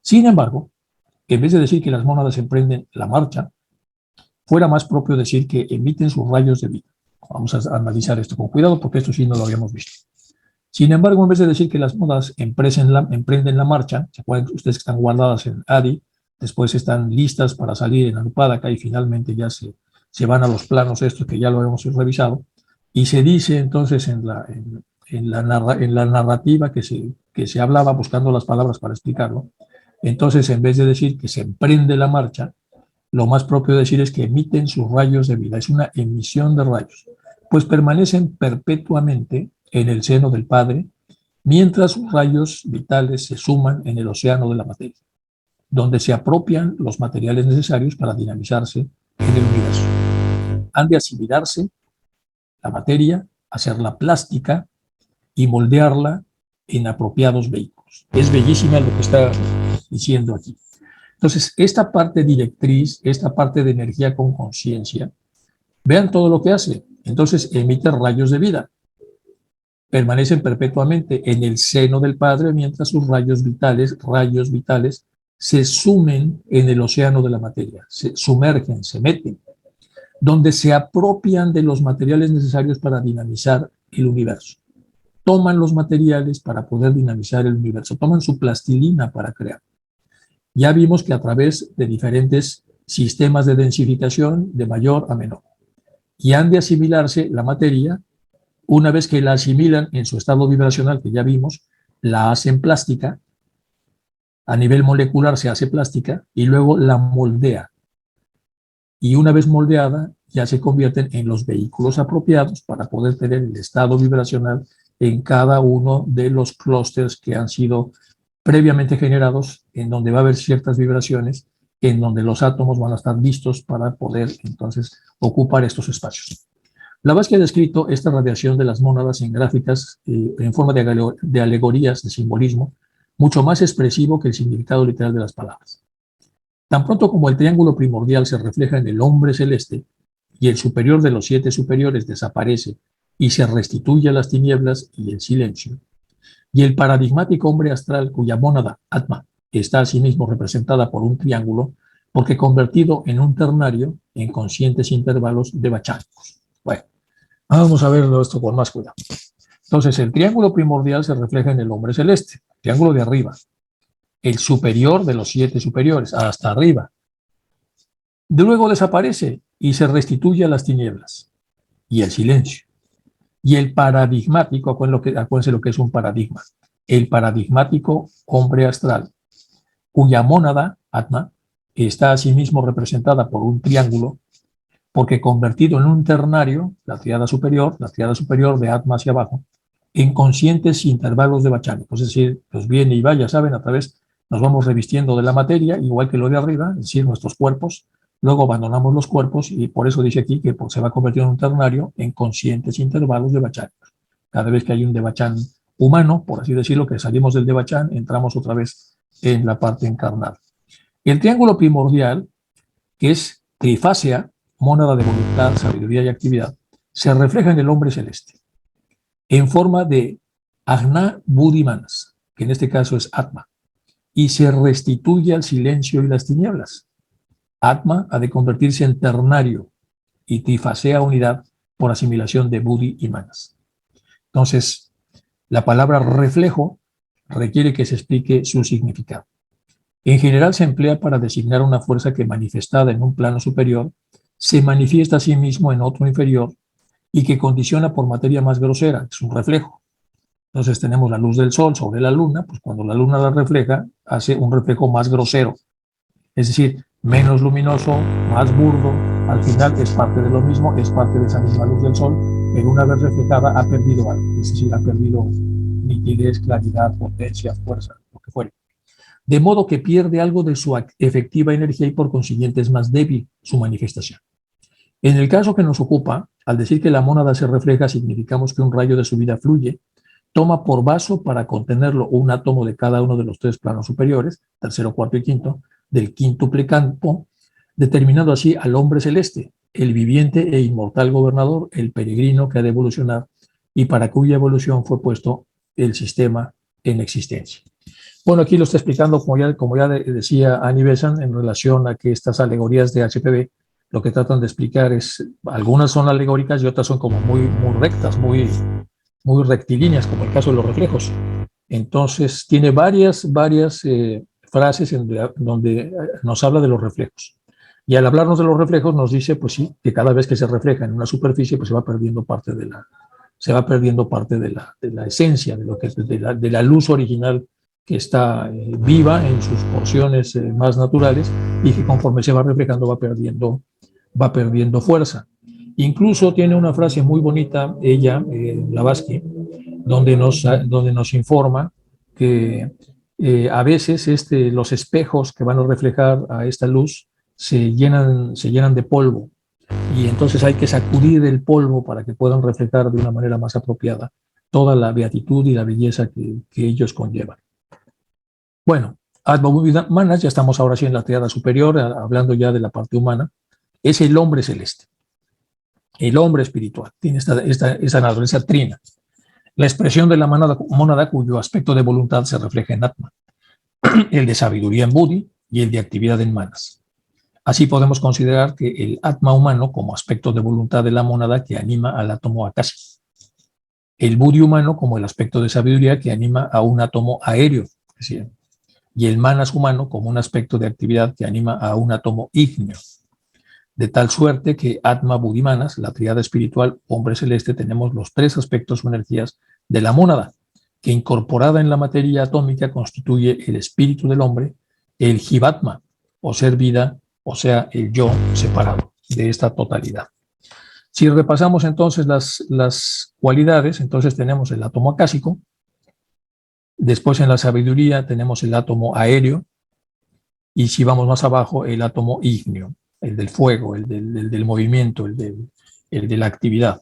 Sin embargo, en vez de decir que las mónadas emprenden la marcha, fuera más propio decir que emiten sus rayos de vida. Vamos a analizar esto con cuidado porque esto sí no lo habíamos visto. Sin embargo, en vez de decir que las mónadas emprenden la marcha, ¿se acuerdan ustedes que están guardadas en Adi? Después están listas para salir en Anupadaka y finalmente ya se van a los planos estos que ya lo hemos revisado. Y se dice entonces en la narrativa que se hablaba, buscando las palabras para explicarlo, entonces en vez de decir que se emprende la marcha, lo más propio de decir es que emiten sus rayos de vida. Es una emisión de rayos, pues permanecen perpetuamente en el seno del Padre, mientras sus rayos vitales se suman en el océano de la materia, donde se apropian los materiales necesarios para dinamizarse en el universo. Han de asimilarse la materia, hacerla plástica y moldearla en apropiados vehículos. Es bellísima lo que está diciendo aquí. Entonces, esta parte directriz, esta parte de energía con conciencia, vean todo lo que hace. Entonces, emite rayos de vida. Permanecen perpetuamente en el seno del Padre mientras sus rayos vitales, se sumen en el océano de la materia, se sumergen, se meten, donde se apropian de los materiales necesarios para dinamizar el universo. Toman los materiales para poder dinamizar el universo, toman su plastilina para crear. Ya vimos que a través de diferentes sistemas de densificación de mayor a menor. Y han de asimilarse la materia. Una vez que la asimilan en su estado vibracional, que ya vimos, la hacen plástica, a nivel molecular se hace plástica y luego la moldea. Y una vez moldeada, ya se convierten en los vehículos apropiados para poder tener el estado vibracional en cada uno de los clústeres que han sido previamente generados, en donde va a haber ciertas vibraciones, en donde los átomos van a estar listos para poder entonces ocupar estos espacios. Blavatsky ha descrito esta radiación de las mónadas en gráficas en forma de alegorías, de simbolismo, mucho más expresivo que el significado literal de las palabras. Tan pronto como el triángulo primordial se refleja en el hombre celeste y el superior de los 7 superiores desaparece y se restituye a las tinieblas y el silencio, y el paradigmático hombre astral cuya mónada, Atma, está asimismo representada por un triángulo, porque convertido en un ternario en conscientes intervalos de bachánicos. Bueno, vamos a verlo esto con más cuidado. Entonces, el triángulo primordial se refleja en el hombre celeste, el triángulo de arriba, el superior de los 7 superiores, hasta arriba. De luego desaparece y se restituye a las tinieblas y el silencio. Y el paradigmático, acuérdense lo que es un paradigma, el paradigmático hombre astral, cuya mónada, Atma, está asimismo representada por un triángulo, porque convertido en un ternario, la tríada superior de Atma hacia abajo, en conscientes intervalos de bachánicos, es decir, pues viene y va, ya saben, a través, nos vamos revistiendo de la materia, igual que lo de arriba, es decir, nuestros cuerpos, luego abandonamos los cuerpos y por eso dice aquí que se va a convertir en un ternario en conscientes intervalos de bachánicos. Cada vez que hay un devachán humano, por así decirlo, que salimos del devachán, entramos otra vez en la parte encarnada. El triángulo primordial, que es trifásea, mónada de voluntad, sabiduría y actividad, se refleja en el hombre celeste, en forma de Ajna Buddhi Manas, que en este caso es Atma, y se restituye al silencio y las tinieblas. Atma ha de convertirse en ternario y trifasea unidad por asimilación de Buddhi y Manas. Entonces, la palabra reflejo requiere que se explique su significado. En general se emplea para designar una fuerza que manifestada en un plano superior se manifiesta a sí mismo en otro inferior y que condiciona por materia más grosera, es un reflejo. Entonces tenemos la luz del sol sobre la luna, pues cuando la luna la refleja, hace un reflejo más grosero, es decir, menos luminoso, más burdo, al final es parte de lo mismo, es parte de esa misma luz del sol, pero una vez reflejada ha perdido algo, es decir, ha perdido nitidez, claridad, potencia, fuerza, lo que fuere. De modo que pierde algo de su efectiva energía y por consiguiente es más débil su manifestación. En el caso que nos ocupa, al decir que la mónada se refleja, significamos que un rayo de su vida fluye toma por vaso para contenerlo un átomo de cada uno de los tres planos superiores, tercero, cuarto y quinto, del quíntuple campo, determinando así al hombre celeste, el viviente e inmortal gobernador, el peregrino que ha de evolucionar y para cuya evolución fue puesto el sistema en existencia. Bueno, aquí lo está explicando, como ya decía Annie Besant, en relación a que estas alegorías de HPV lo que tratan de explicar es, algunas son alegóricas y otras son como muy rectas, muy rectilíneas, como el caso de los reflejos. Entonces, tiene varias frases donde nos habla de los reflejos. Y al hablarnos de los reflejos nos dice, pues sí, que cada vez que se refleja en una superficie, pues se va perdiendo parte de la esencia, de la luz original que está viva en sus porciones más naturales y que conforme se va reflejando va perdiendo fuerza. Incluso tiene una frase muy bonita, ella, Blavatsky, donde nos informa que a veces los espejos que van a reflejar a esta luz se llenan de polvo y entonces hay que sacudir el polvo para que puedan reflejar de una manera más apropiada toda la beatitud y la belleza que ellos conllevan. Bueno, Atma Budhi Manas, ya estamos ahora sí en la triada superior, hablando ya de la parte humana, es el hombre celeste, el hombre espiritual, tiene esa naturaleza trina. La expresión de la mónada cuyo aspecto de voluntad se refleja en Atma, el de sabiduría en Budhi y el de actividad en Manas. Así podemos considerar que el Atma humano como aspecto de voluntad de la mónada que anima al átomo Akasi, el Budhi humano como el aspecto de sabiduría que anima a un átomo aéreo, es decir, y el Manas humano como un aspecto de actividad que anima a un átomo ígneo. De tal suerte que Atma, Budhi, Manas, la triada espiritual, hombre celeste, tenemos los tres aspectos o energías de la mónada, que incorporada en la materia atómica constituye el espíritu del hombre, el Jivatma, o ser vida, o sea, el yo separado de esta totalidad. Si repasamos entonces las cualidades, entonces tenemos el átomo acásico, después en la sabiduría tenemos el átomo aéreo, y si vamos más abajo, el átomo ígneo, el del fuego, el del movimiento, el de la actividad.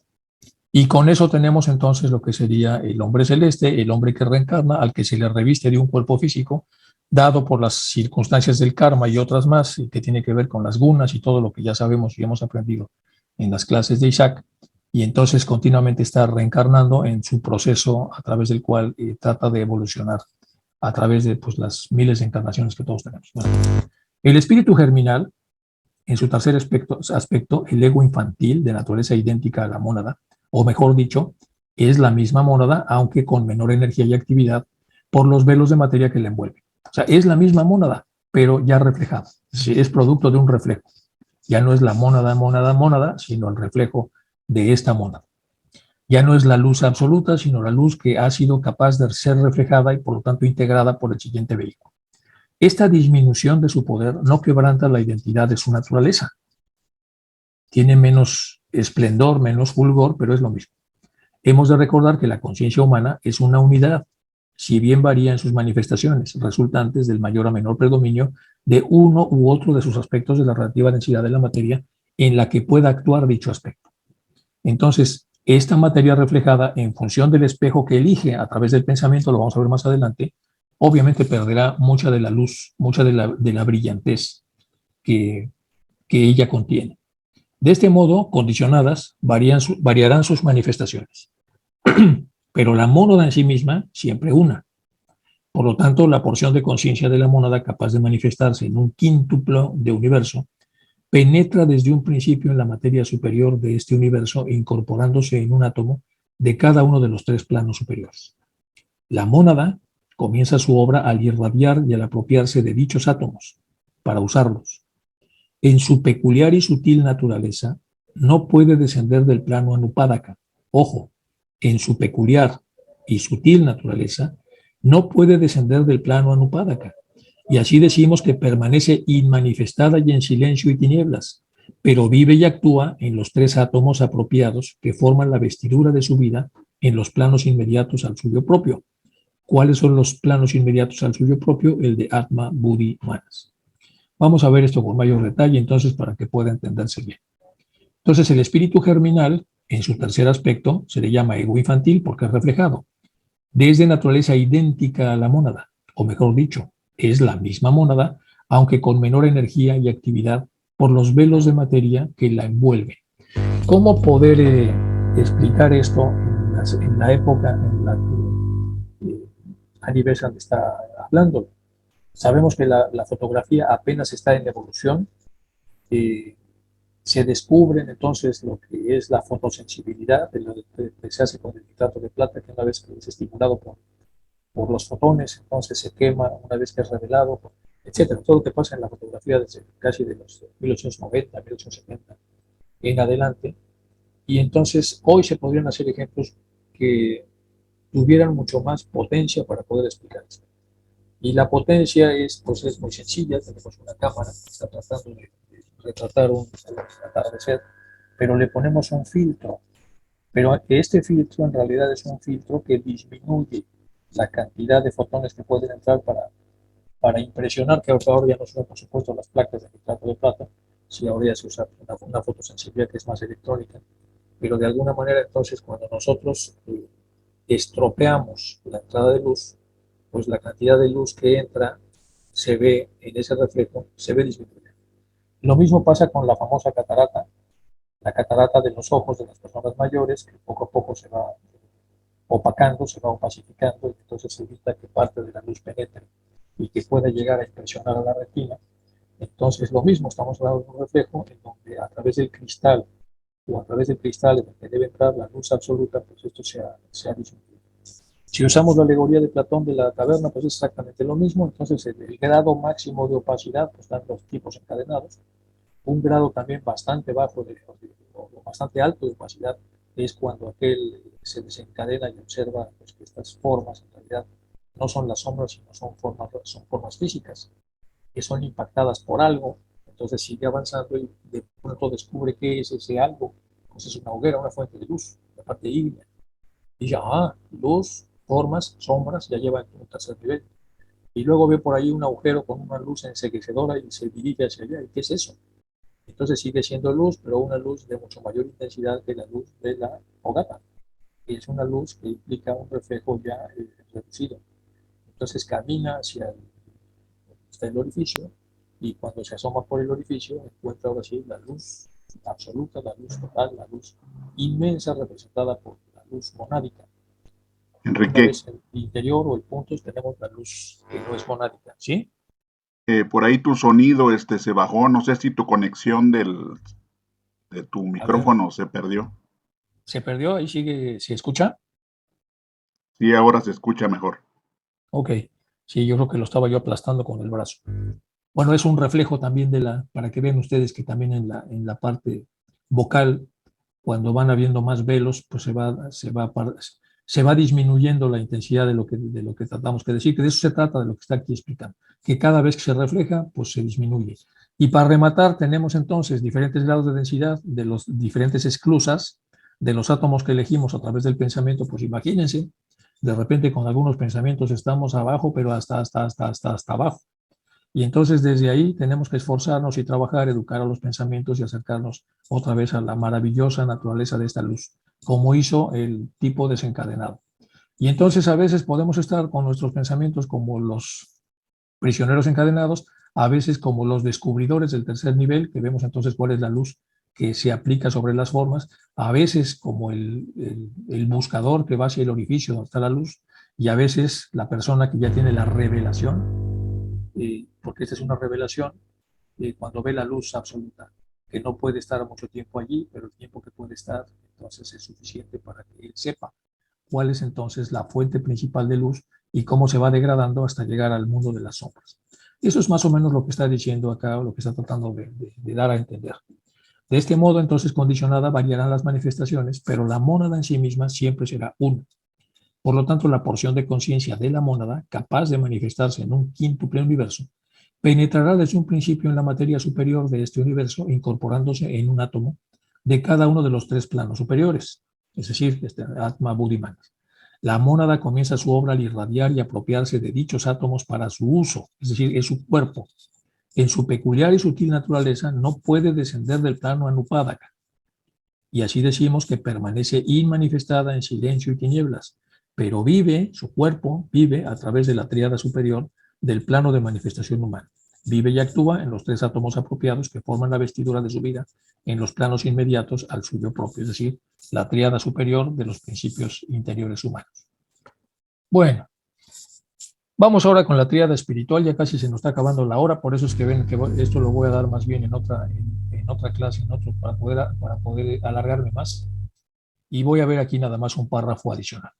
Y con eso tenemos entonces lo que sería el hombre celeste, el hombre que reencarna, al que se le reviste de un cuerpo físico, dado por las circunstancias del karma y otras más, que tiene que ver con las gunas y todo lo que ya sabemos y hemos aprendido en las clases de Isaac, y entonces continuamente está reencarnando en su proceso a través del cual trata de evolucionar a través de las miles de encarnaciones que todos tenemos. Bueno, el espíritu germinal, en su tercer aspecto, el ego infantil de naturaleza idéntica a la mónada, o mejor dicho, es la misma mónada, aunque con menor energía y actividad por los velos de materia que la envuelven. O sea, es la misma mónada, pero ya reflejada. Es producto de un reflejo. Ya no es la mónada, sino el reflejo de esta mónada. Ya no es la luz absoluta, sino la luz que ha sido capaz de ser reflejada y por lo tanto integrada por el siguiente vehículo. Esta disminución de su poder no quebranta la identidad de su naturaleza. Tiene menos esplendor, menos fulgor, pero es lo mismo. Hemos de recordar que la conciencia humana es una unidad, si bien varía en sus manifestaciones, resultantes del mayor a menor predominio de uno u otro de sus aspectos de la relativa densidad de la materia en la que pueda actuar dicho aspecto. Entonces, esta materia reflejada en función del espejo que elige a través del pensamiento, lo vamos a ver más adelante, obviamente perderá mucha de la luz, mucha de la brillantez que ella contiene. De este modo, condicionadas, variarán sus manifestaciones. Pero la mónada en sí misma, siempre una. Por lo tanto, la porción de conciencia de la mónada capaz de manifestarse en un quíntuplo de universo penetra desde un principio en la materia superior de este universo, incorporándose en un átomo de cada uno de los tres planos superiores. La mónada comienza su obra al irradiar y al apropiarse de dichos átomos para usarlos. En su peculiar y sutil naturaleza, no puede descender del plano anupádaka. Ojo, en su peculiar y sutil naturaleza, no puede descender del plano anupádaka. Y así decimos que permanece inmanifestada y en silencio y tinieblas, pero vive y actúa en los tres átomos apropiados que forman la vestidura de su vida en los planos inmediatos al suyo propio. ¿Cuáles son los planos inmediatos al suyo propio? El de Atma, Budhi, Manas. Vamos a ver esto con mayor detalle, entonces, para que pueda entenderse bien. Entonces, el espíritu germinal, en su tercer aspecto, se le llama ego infantil porque es reflejado. desde naturaleza idéntica a la mónada, o mejor dicho, es la misma mónada, aunque con menor energía y actividad por los velos de materia que la envuelven. ¿Cómo poder explicar esto en la época en la que Annie Besant está hablando? Sabemos que la fotografía apenas está en evolución. eh, Se descubren entonces lo que es la fotosensibilidad, de lo que se hace con el nitrato de plata, que una vez que es estimulado por los fotones, entonces se quema una vez que es revelado, etcétera. Todo lo que pasa en la fotografía desde casi de los 1890, 1870 en adelante. Y entonces hoy se podrían hacer ejemplos que tuvieran mucho más potencia para poder explicar esto. Y la potencia pues es muy sencilla. Tenemos una cámara que está tratando de retratar un atardecer, pero le ponemos un filtro. Pero este filtro en realidad es un filtro que disminuye la cantidad de fotones que pueden entrar para impresionar, que ahora ya no son, por supuesto, las placas de nitrato de plata, si ahora ya se usa una fotosensibilidad que es más electrónica. Pero de alguna manera, entonces, cuando nosotros estropeamos la entrada de luz, pues la cantidad de luz que entra se ve en ese reflejo, se ve disminuida. Lo mismo pasa con la famosa catarata, la catarata de los ojos de las personas mayores, que poco a poco se va opacando, se va opacificando, y entonces evita que parte de la luz penetre y que pueda llegar a impresionar a la retina. Entonces, lo mismo, estamos hablando de un reflejo en donde a través del cristal o a través del cristal en el que debe entrar la luz absoluta, pues esto se ha disminuido. Si usamos la alegoría de Platón de la caverna, pues es exactamente lo mismo. Entonces, el grado máximo de opacidad, pues están los tipos encadenados. Un grado también bastante bajo o bastante alto de opacidad es cuando aquel se desencadena y observa pues, que estas formas en realidad no son las sombras, sino son formas físicas que son impactadas por algo. Entonces sigue avanzando y de pronto descubre que es ese algo. Pues es una hoguera, una fuente de luz, la parte ígnea. Y ya, luz, formas, sombras, ya lleva un tercer nivel. Y luego ve por ahí un agujero con una luz enseguecedora y se dirige hacia allá. ¿Y qué es eso? Entonces sigue siendo luz, pero una luz de mucho mayor intensidad que la luz de la fogata. Y es una luz que implica un reflejo ya reducido. Entonces camina hasta el orificio y cuando se asoma por el orificio encuentra ahora sí la luz absoluta, la luz total, la luz inmensa representada por la luz monádica. Una Enrique, vez en el interior o el punto tenemos la luz que no es monádica, ¿sí? por ahí tu sonido se bajó, no sé si tu conexión de tu A ver, micrófono se perdió. se perdió, ahí sigue, ¿se escucha? Sí, ahora se escucha mejor. Ok, sí, yo creo que lo estaba yo aplastando con el brazo. Bueno, es un reflejo también para que vean ustedes que también en la parte vocal, cuando van habiendo más velos, pues se va disminuyendo la intensidad de lo que tratamos que decir, que de eso se trata de lo que está aquí explicando, que cada vez que se refleja, pues se disminuye. Y para rematar, tenemos entonces diferentes grados de densidad de los diferentes esclusas de los átomos que elegimos a través del pensamiento. Pues imagínense, de repente con algunos pensamientos estamos abajo, pero hasta abajo. Y entonces desde ahí tenemos que esforzarnos y trabajar, educar a los pensamientos y acercarnos otra vez a la maravillosa naturaleza de esta luz, como hizo el tipo desencadenado. Y entonces a veces podemos estar con nuestros pensamientos como los prisioneros encadenados, a veces como los descubridores del tercer nivel, que vemos entonces cuál es la luz que se aplica sobre las formas, a veces como el buscador que va hacia el orificio donde está la luz, y a veces la persona que ya tiene la revelación, porque esta es una revelación, cuando ve la luz absoluta, que no puede estar mucho tiempo allí, pero el tiempo que puede estar entonces es suficiente para que él sepa cuál es entonces la fuente principal de luz y cómo se va degradando hasta llegar al mundo de las sombras. Eso es más o menos lo que está diciendo acá, lo que está tratando de dar a entender. De este modo, entonces, condicionada variarán las manifestaciones, pero la mónada en sí misma siempre será una. Por lo tanto, la porción de conciencia de la mónada, capaz de manifestarse en un quíntuple universo, penetrará desde un principio en la materia superior de este universo, incorporándose en un átomo de cada uno de los tres planos superiores, es decir, Atma Buddhiman. La mónada comienza su obra al irradiar y apropiarse de dichos átomos para su uso, es decir, es su cuerpo. En su peculiar y sutil naturaleza no puede descender del plano Anupadaka, y así decimos que permanece inmanifestada en silencio y tinieblas, pero vive, su cuerpo vive a través de la tríada superior del plano de manifestación humana. Vive y actúa en los 3 átomos apropiados que forman la vestidura de su vida en los planos inmediatos al suyo propio, es decir, la tríada superior de los principios interiores humanos. Bueno, vamos ahora con la tríada espiritual, ya casi se nos está acabando la hora, por eso es que ven que esto lo voy a dar más bien en otra clase, para poder alargarme más. Y voy a ver aquí nada más un párrafo adicional.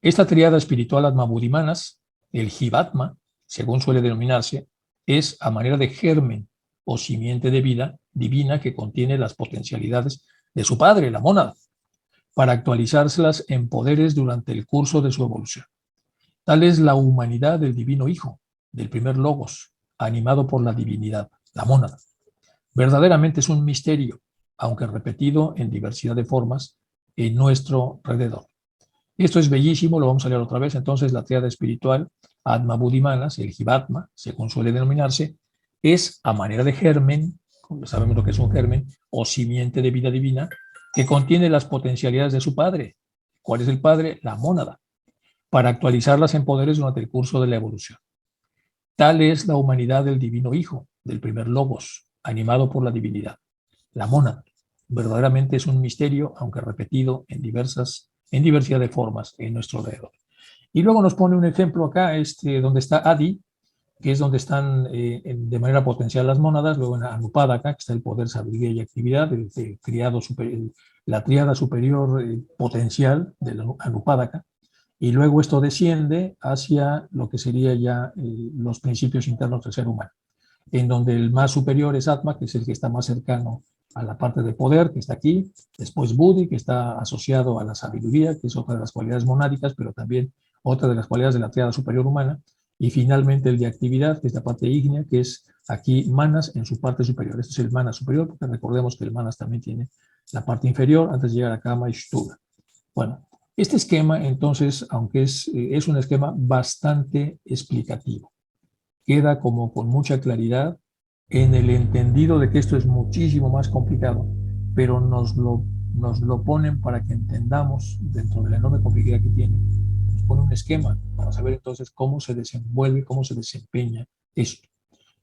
Esta tríada espiritual Atma-Buddhimanas, el Jivatma, según suele denominarse, es a manera de germen o simiente de vida divina que contiene las potencialidades de su padre, la mónada, para actualizárselas en poderes durante el curso de su evolución. Tal es la humanidad del divino Hijo, del primer Logos, animado por la divinidad, la mónada. Verdaderamente es un misterio, aunque repetido en diversidad de formas en nuestro alrededor. Esto es bellísimo, lo vamos a leer otra vez. Entonces, la tríada espiritual, Atma Buddhimanas, el Jivatma, según suele denominarse, es a manera de germen, como sabemos lo que es un germen, o simiente de vida divina, que contiene las potencialidades de su padre. ¿Cuál es el padre? La mónada, para actualizarlas en poderes durante el curso de la evolución. Tal es la humanidad del divino Hijo, del primer Logos, animado por la divinidad, la mónada. Verdaderamente es un misterio, aunque repetido en diversidad de formas en nuestro alrededor. Y luego nos pone un ejemplo acá, donde está Adi, que es donde están de manera potencial las mónadas, luego en Anupadaka, que está el poder, sabiduría y actividad, la tríada superior potencial de la Anupadaka, y luego esto desciende hacia lo que sería ya los principios internos del ser humano, en donde el más superior es Atma, que es el que está más cercano a la parte de poder, que está aquí, después Buddhi, que está asociado a la sabiduría, que es otra de las cualidades monádicas, pero también otra de las cualidades de la tríada superior humana, y finalmente el de actividad, que es la parte ígnea, que es aquí Manas en su parte superior. Este es el Manas superior, porque recordemos que el Manas también tiene la parte inferior antes de llegar a Kama y Shtuga. Bueno, este esquema, entonces, aunque es un esquema bastante explicativo, queda como con mucha claridad en el entendido de que esto es muchísimo más complicado, pero nos lo ponen para que entendamos, dentro de la enorme complejidad que tiene, nos pone un esquema para saber entonces cómo se desenvuelve, cómo se desempeña esto.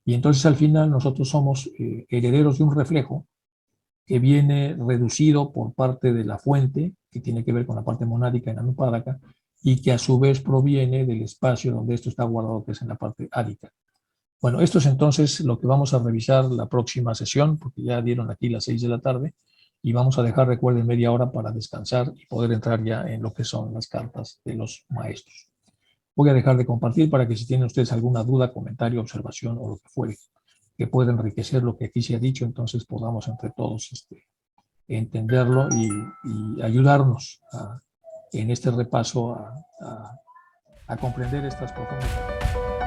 Y entonces al final nosotros somos herederos de un reflejo que viene reducido por parte de la fuente, que tiene que ver con la parte monádica en Anupadaka, y que a su vez proviene del espacio donde esto está guardado, que es en la parte ádica. Bueno, esto es entonces lo que vamos a revisar la próxima sesión, porque ya dieron aquí las 6 de la tarde, y vamos a dejar, recuerden, media hora para descansar y poder entrar ya en lo que son las cartas de los maestros. Voy a dejar de compartir para que si tienen ustedes alguna duda, comentario, observación o lo que fuere, que pueda enriquecer lo que aquí se ha dicho, entonces podamos entre todos entenderlo y ayudarnos en este repaso a comprender estas profundas.